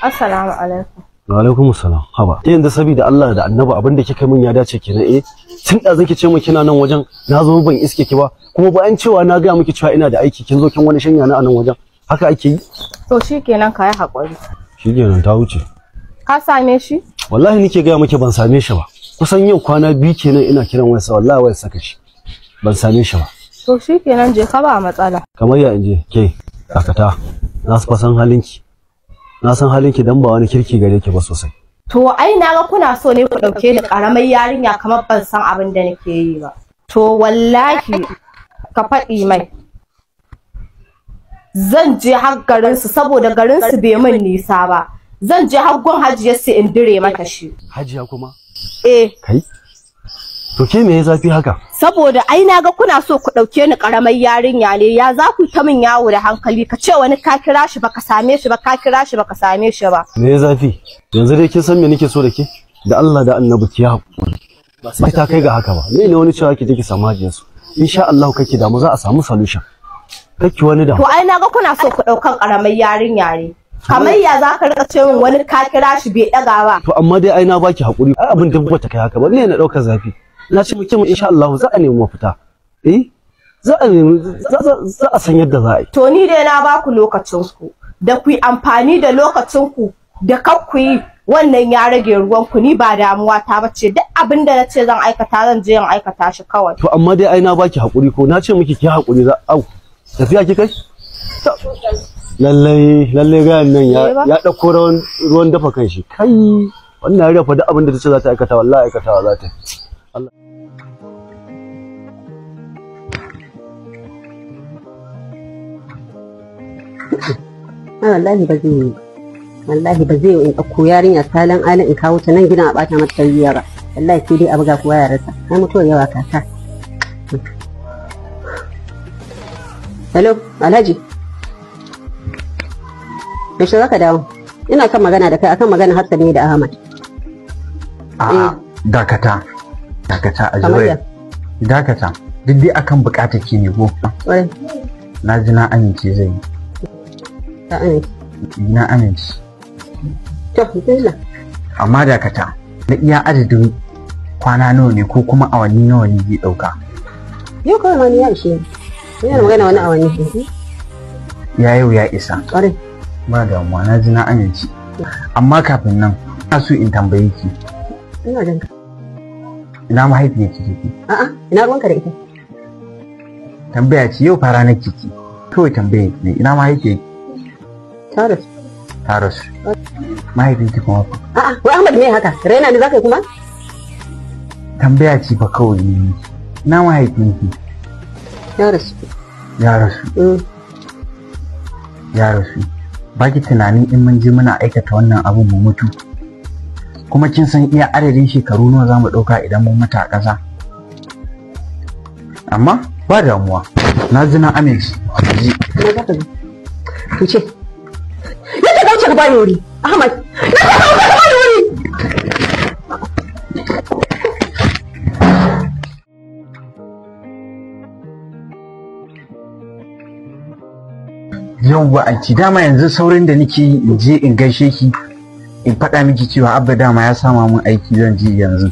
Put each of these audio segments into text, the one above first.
Assalamu alaikum. Wa alaikum assalam. Haba. Yanzu saboda Allah da Annabi abin da kika min ya dace kenan tun da zaki ce min kina nan wajen na zo ban iske ki ba kuma bayan cewa na ga miki cewa ina da aiki kin zo kin wani shanya na nan wajen haka ake yi. To shikenan ka yi hakuri. Shikenan ta wuce. Ka same shi? Wallahi nake ga miki ban same shi ba. Kusan yau kwana 2 kenan ina kiran wayarsa wallahi wayar saka shi. Ban same shi ba. To shikenan je ka ba matsala. Kamar ya inje ke dakata. Na san halinki. Na san halinki dan ba wani kirki gare ki ba sosai. To ai na ga kuna so ne ku dauke ni karamar yarinya kamar ban san abin da nake yi ba. To wallahi ka faɗi mai. Zan je har garin su saboda garin su bai min nisa ba. Zan je har gun Hajiyar su in dire mata shi. Hajiya kuma? Kai. To ke me ya zafi haka? Saboda ai na ga kuna so ku dauke ni karamar yarinya ne ya za ku ta min yawo da hankali ka ce wani ka kira shi baka same shi ba ka kira shi baka same shi ba. Me ya zafi? Yanzu dai kin san me nake so da ke? Da Allah da Annabi ki hakuri. Ba sai ta kai ga haka ba. Me ne wani cewa ki je ki samu hajiyar su? Insha Allah kake da mu za a samu solution. Kake wani da. To ai na ga kuna so ku daukan karamar yarinya ne. Kamar ya za ka rika ce min wani ka kira shi bai daga ba. To amma dai ai na baki hakuri. Ai abin duk bata kai haka ba. Ne na dauka zafi. Na ce muke mu insha Allah za a nemi mafita. Za a san yadda za a yi. To ni dai na baku lokacin ku da ku yi amfani da lokacin ku da kar ku yi wannan ya rage ruwan ku ni ba damuwa ta bace duk abin da nace zan aikata zan je in aikata shi kawai. To amma dai ai na baki hakuri ko na ce miki ki hakuri za au tafiya ki kai? Lallai ga nan ya dauko ruwan dafa kanshi. Kai wannan ya dafa duk abin da tace za ta aikata wallahi aikatawa za ta yi. Allah wallahi ba zai yi in ɗauko yarinya salon alin in kawo ta nan gidan a ɓata mata tarbiyya ba wallahi sai dai a buga kuwa ya rasa ai mutuwar yawa kaka. Hello Alhaji yaushe za ka dawo ina son magana da kai akan magana Hafsat ne da Ahmad. Dakata a jirai dakata duk dai akan bukatar ki ne ko na ji na amince zai yi na amince to bismillah amma dakata na iya adadin kwana nawa ne ko kuma awanni nawa ne zai dauka yau kawai wani ya ishe yana magana wani awanni ya yau ya isa ba damuwa na ji na amince amma kafin nan ina so in tambaye ki ina jinka ina mahaifiyar ki take? A'a, ina ruwanka da ita? Tambaya ce yau fara na kiki. Kawai tambaya ne ina mahaifiyar ki? Ta rasu. Ta rasu. Mahaifiyar ki kuma fa? A'a, wai Ahmad me haka? Raina ne zaka yi kuma? Tambaya ce fa kawai ne. Ina mahaifiyar ki? Ya rasu. Ya rasu. Ya rasu. Ba ki tunanin in mun je muna aikata wannan abun mu mutu? Kuma kin san iya adadin shekaru nawa za mu ɗauka idan mun mutu a ƙasa. Amma ba damuwa, na ji na amince. Na za ka zo. Ku ce, na ce kauce ka bani wuri, Ahmad, na ce kauce ka bani wuri. Yawwa anti dama yanzu saurin da nake yi in je in gaishe ki. In faɗa miki cewa abba dama ya sama mun aiki zan ji yanzu.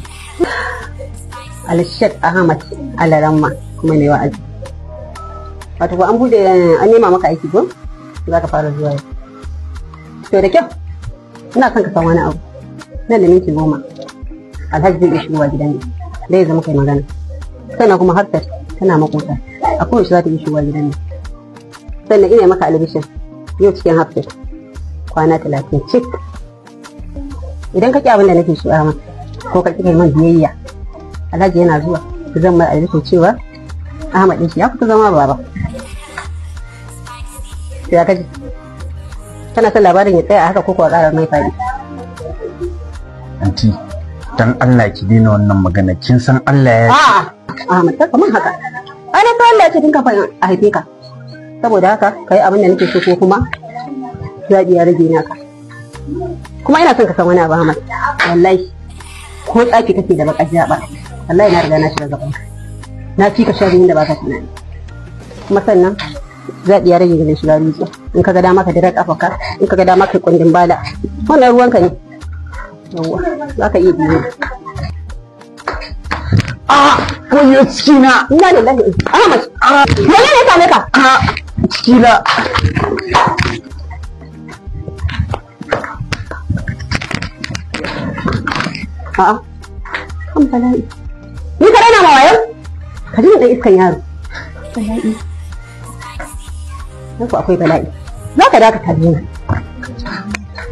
Alshad Ahmad Alaramma kuma ne wa'azi. Wato ko an bude an nema maka aiki ko? Za ka fara zuwa yau. To da kyau. Ina son ka san wani abu. Nan da minti 10. Alhaji zai iya shigowa gidan ne. Dai zama kai magana. Sannan kuma Hafsat tana makota. A kowace za ta iya shigowa gidan ne. Sannan ina maka albishin. Yau cikin Hafsat. Kwana 30 cik. Idan ka ƙi abin da nake so Ahmad ko ka ƙi kai man biyayya Alhaji yana zuwa zan mai albishin cewa Ahmad ɗin shi ya fita zama baba. Sai ya kaji kana son labarin ya tsaya a haka ko kuwa ƙara mai faɗi. Anti dan Allah ki daina wannan magana kin san Allah ya Ahmad ta kaman haka ai na san Allah ya ce tun kafin a haife ka saboda haka kai abin da nake so ko kuma zaɓi ya rage naka. Kuma ina son ka san wani abu Ahmad wallahi ko tsaki kake da baka jaba wallahi na riga na shiga gaban ka na fi ka sharri da baka tunani kuma sannan zaɓi ya rage da shiga rijiya in ka ga dama ka dira kafa ka in ka ga dama kai kundin bala wannan ruwanka ne. Yawwa, za ka iya biyo. Koyo cikina. Ina da lahi. Ahmad. Wani ne same ka? Cikina. Kan bala'i. Ni ka rana ma wayo? Ka ji da iskan yaro. Bala'i. Nan ku akwai bala'i. Za ka dakata da